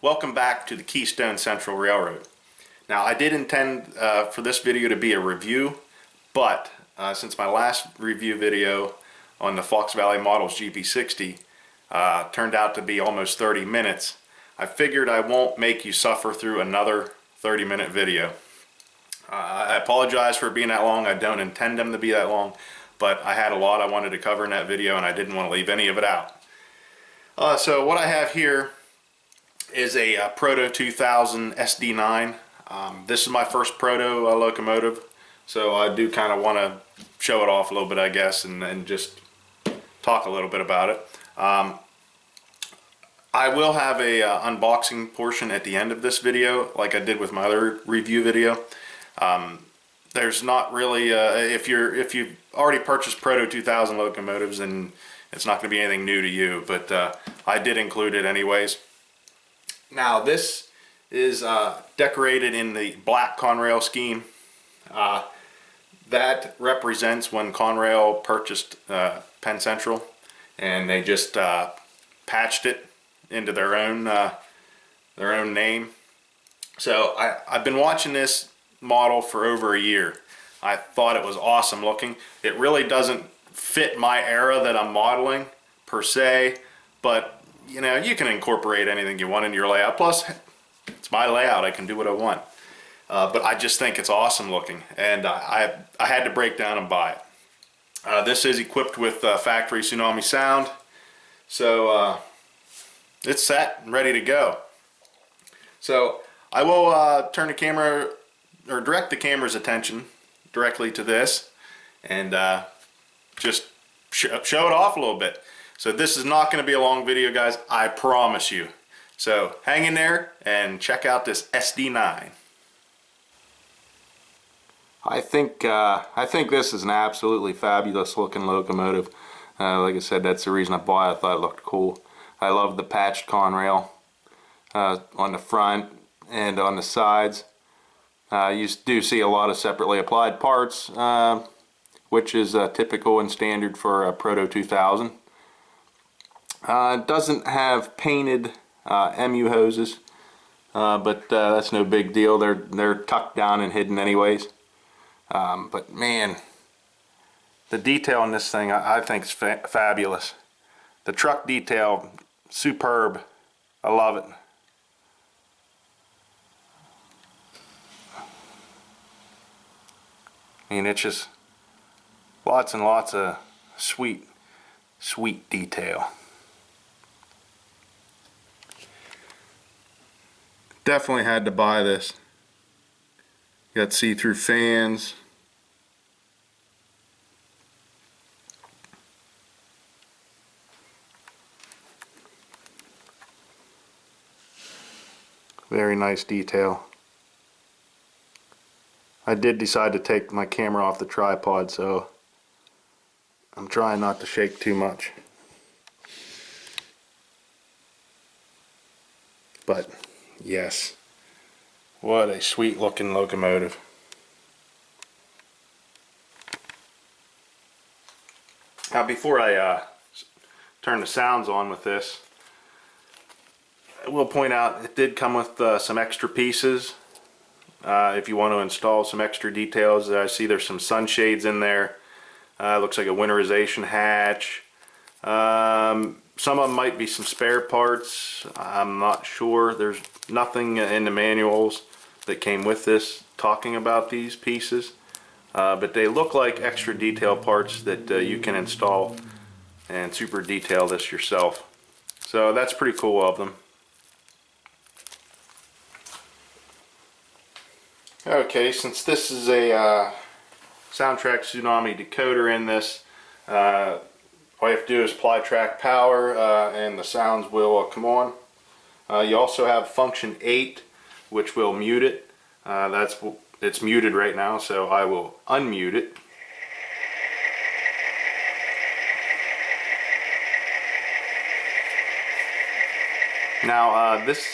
Welcome back to the Keystone Central Railroad. Now I did intend for this video to be a review, but since my last review video on the Fox Valley Models GP60 turned out to be almost 30 minutes, I figured I won't make you suffer through another 30-minute video. I apologize for being that long. I don't intend them to be that long, but I had a lot I wanted to cover in that video and I didn't want to leave any of it out. So what I have here is a Proto 2000 SD9. This is my first Proto locomotive, so I do kind of want to show it off a little bit, I guess, and just talk a little bit about it. I will have a unboxing portion at the end of this video, like I did with my other review video. There's not really if you've already purchased Proto 2000 locomotives, then it's not going to be anything new to you, but I did include it anyways. Now this is decorated in the black Conrail scheme. That represents when Conrail purchased Penn Central, and they just patched it into their own name. So I've been watching this model for over a year. I thought it was awesome looking. It really doesn't fit my era that I'm modeling per se, but you know, you can incorporate anything you want in your layout. Plus, it's my layout. I can do what I want. But I just think it's awesome looking, and I had to break down and buy it. This is equipped with factory Tsunami sound, so it's set and ready to go. So I will turn the camera, or direct the camera's attention directly to this, and just show it off a little bit. So this is not going to be a long video, guys, I promise you. So hang in there and check out this SD9. I think this is an absolutely fabulous looking locomotive. Like I said, that's the reason I bought it. I thought it looked cool. I love the patched Conrail on the front and on the sides. You do see a lot of separately applied parts, which is typical and standard for a Proto 2000. It doesn't have painted MU hoses, but that's no big deal. They're tucked down and hidden anyways. But man, the detail in this thing I think is fabulous. The truck detail, superb. I love it. I mean, it's just lots and lots of sweet detail. Definitely had to buy this. Got see-through fans. Very nice detail. I did decide to take my camera off the tripod, so I'm trying not to shake too much. But yes, what a sweet looking locomotive. Now before I turn the sounds on with this, I will point out it did come with some extra pieces. If you want to install some extra details, I see there's some sunshades in there. Looks like a winterization hatch. Some of them might be some spare parts. I'm not sure. There's nothing in the manuals that came with this talking about these pieces. But they look like extra detail parts that you can install and super detail this yourself. So that's pretty cool of them. Okay, since this is a Soundtrack Tsunami decoder in this, all you have to do is apply track power and the sounds will come on. You also have function 8, which will mute it. It's muted right now, so I will unmute it. Now this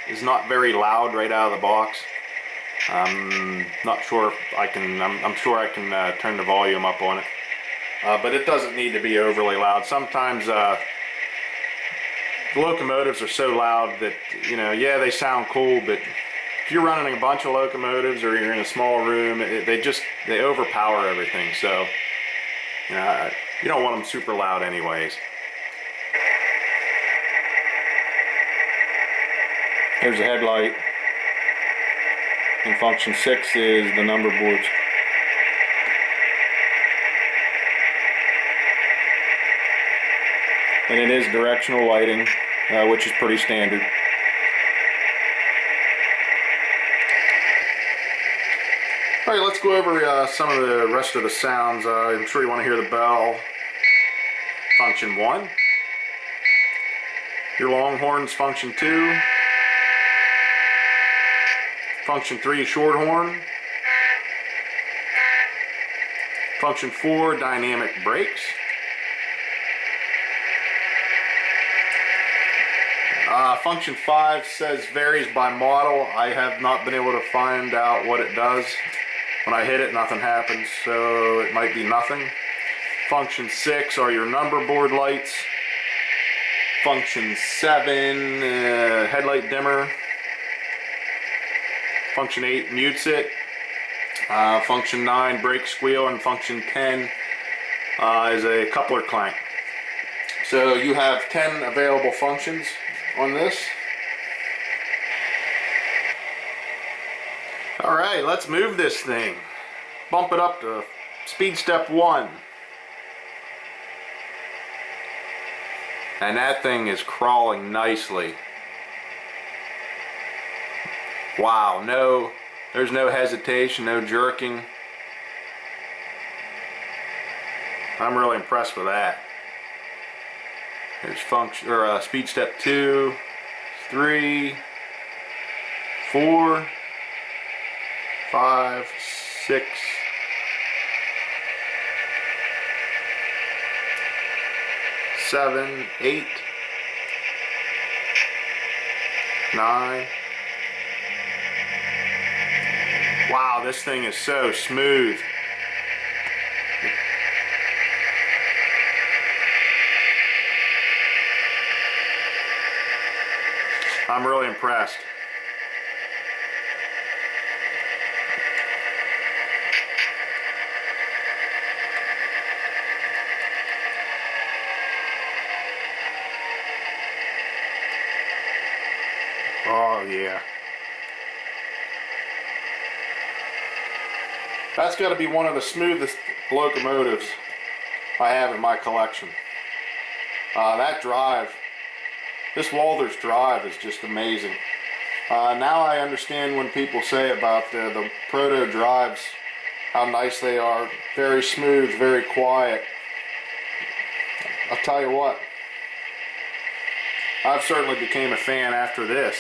is not very loud right out of the box. I'm not sure if I can, I'm sure I can turn the volume up on it. But it doesn't need to be overly loud. Sometimes the locomotives are so loud that, you know, yeah, they sound cool, but if you're running a bunch of locomotives or you're in a small room, they overpower everything. So, you know, you don't want them super loud anyways. There's a headlight, and function 6 is the number boards. And it is directional lighting, which is pretty standard. Alright, let's go over some of the rest of the sounds. I'm sure you want to hear the bell. Function 1. Your longhorns, function 2. Function 3, short horn. Function 4, dynamic brakes. Function 5 says varies by model. I have not been able to find out what it does. When I hit it, nothing happens, so it might be nothing. Function 6 are your number board lights. Function 7, headlight dimmer. Function 8 mutes it. Function 9, brake squeal, and function 10 is a coupler clank. So you have 10 available functions on this. Alright, let's move this thing. Bump it up to speed step 1. And that thing is crawling nicely. Wow, there's no hesitation, no jerking. I'm really impressed with that. There's speed step 2, 3, 4, 5, 6, 7, 8, 9. Wow, this thing is so smooth. I'm really impressed. Oh yeah. That's got to be one of the smoothest locomotives I have in my collection. That drive, this Walthers drive is just amazing. Now I understand when people say about the Proto drives, how nice they are. Very smooth, very quiet. I'll tell you what, I've certainly became a fan after this.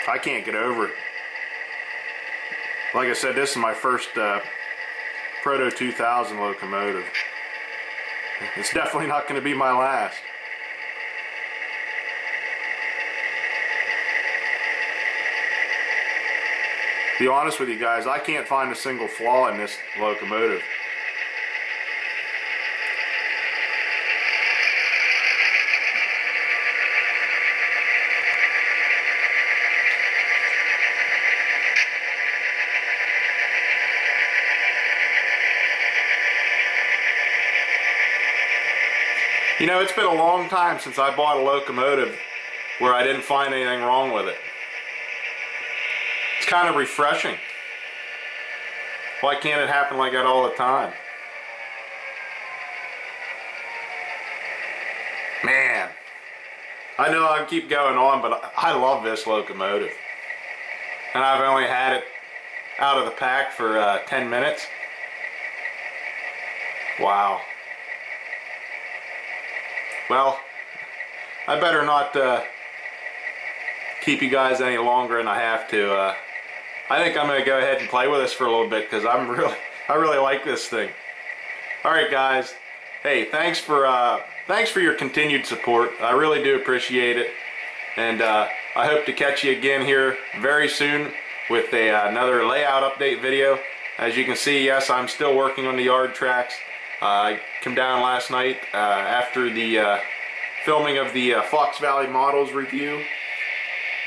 I can't get over it. Like I said, this is my first Proto 2000 locomotive. It's definitely not going to be my last. To be honest with you guys, I can't find a single flaw in this locomotive. You know, it's been a long time since I bought a locomotive where I didn't find anything wrong with it. It's kind of refreshing. Why can't it happen like that all the time? Man, I know I can keep going on, but I love this locomotive. And I've only had it out of the pack for 10 minutes. Wow. Well, I better not keep you guys any longer than I have to. I think I'm going to go ahead and play with this for a little bit because I really like this thing. All right, guys. Hey, thanks for your continued support. I really do appreciate it, and I hope to catch you again here very soon with another layout update video. As you can see, yes, I'm still working on the yard tracks. I came down last night after the filming of the Fox Valley Models review,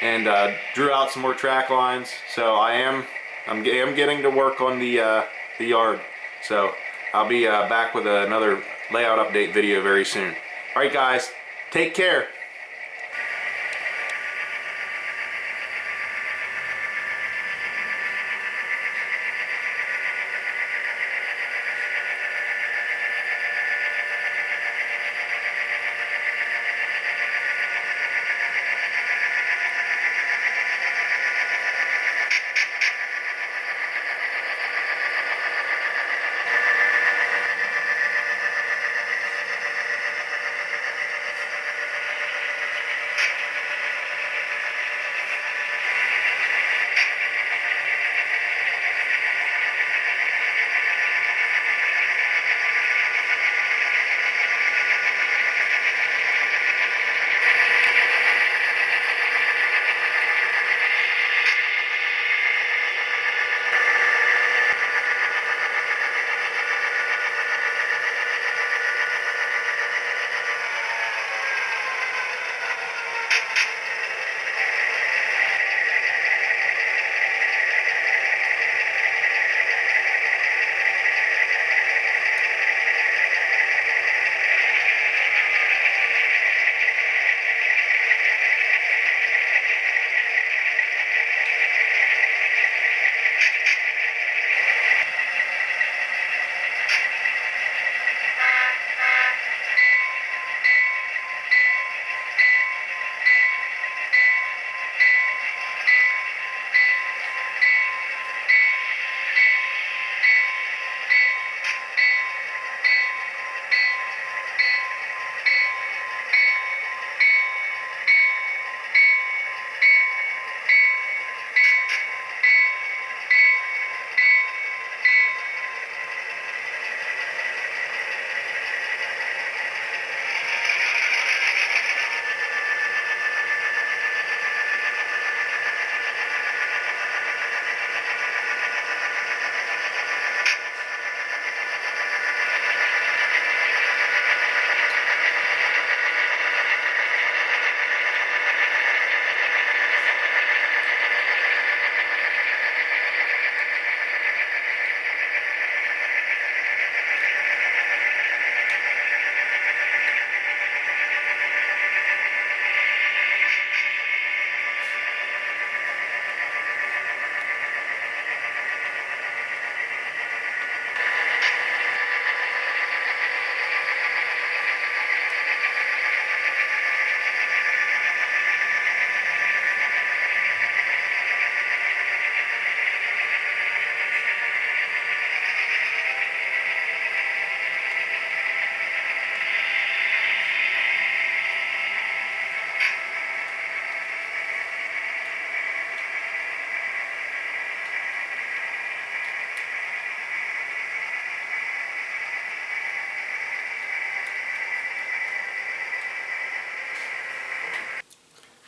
and drew out some more track lines. So I'm getting to work on the yard. So I'll be back with another layout update video very soon. All right, guys, take care.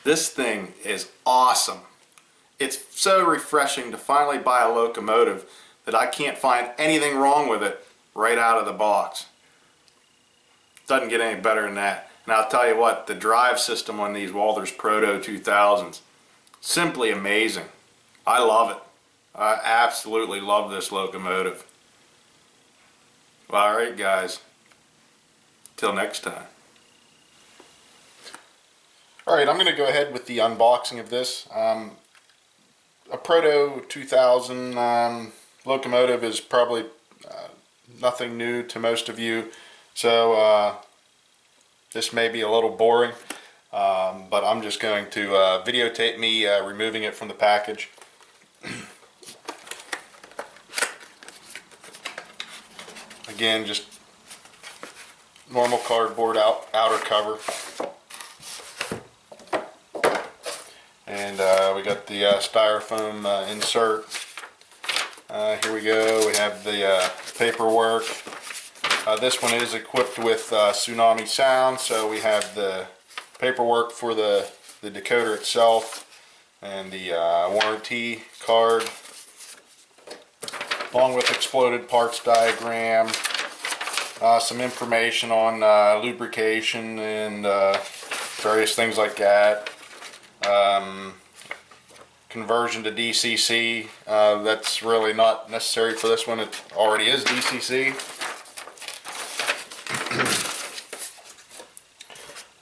This thing is awesome. It's so refreshing to finally buy a locomotive that I can't find anything wrong with it right out of the box. Doesn't get any better than that. And I'll tell you what, the drive system on these Walthers Proto 2000s, simply amazing. I love it. I absolutely love this locomotive. Well, alright guys, till next time. Alright, I'm going to go ahead with the unboxing of this. A Proto 2000 locomotive is probably nothing new to most of you, so this may be a little boring, but I'm just going to videotape me removing it from the package. Again, just normal cardboard outer cover. And we got the Styrofoam insert. Here we go. We have the paperwork. This one is equipped with Tsunami sound, so we have the paperwork for the decoder itself and the warranty card. along with exploded parts diagram, some information on lubrication and various things like that. Conversion to DCC, that's really not necessary for this one, it already is DCC.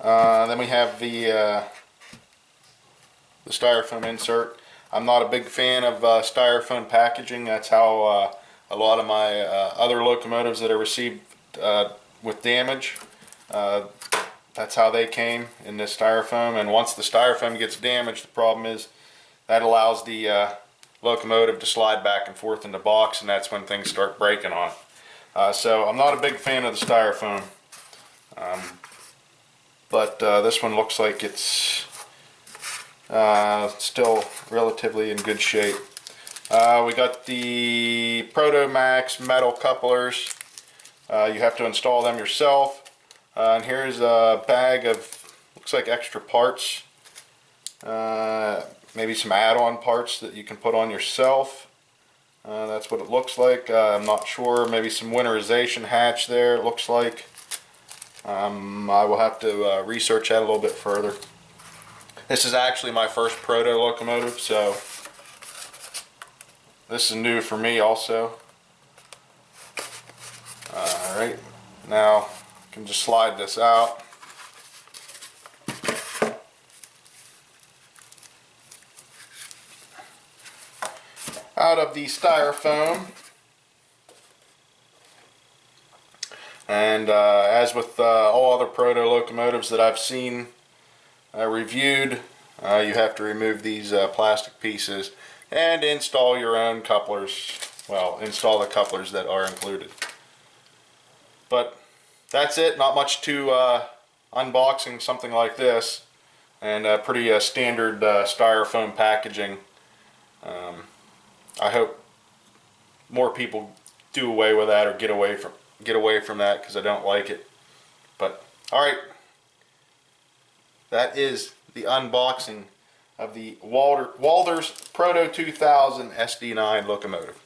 Then we have the Styrofoam insert. I'm not a big fan of Styrofoam packaging. That's how a lot of my other locomotives that I received with damage, that's how they came, in this Styrofoam. And once the Styrofoam gets damaged, the problem is that allows the locomotive to slide back and forth in the box, and that's when things start breaking on it. So I'm not a big fan of the Styrofoam, but this one looks like it's still relatively in good shape. We got the Proto Max metal couplers. You have to install them yourself. And here's a bag of, looks like extra parts. Maybe some add-on parts that you can put on yourself. That's what it looks like. I'm not sure. Maybe some winterization hatch there, it looks like. I will have to research that a little bit further. This is actually my first Proto locomotive, so this is new for me also. Alright, now I can just slide this out. Out of the Styrofoam. And as with all other Proto locomotives that I've seen reviewed, you have to remove these plastic pieces and install your own couplers. Well, install the couplers that are included. But that's it. Not much to unboxing something like this, and pretty standard Styrofoam packaging. I hope more people do away with that, or get away from that, because I don't like it. But alright, that is the unboxing of the Walthers Proto 2000 SD9 locomotive.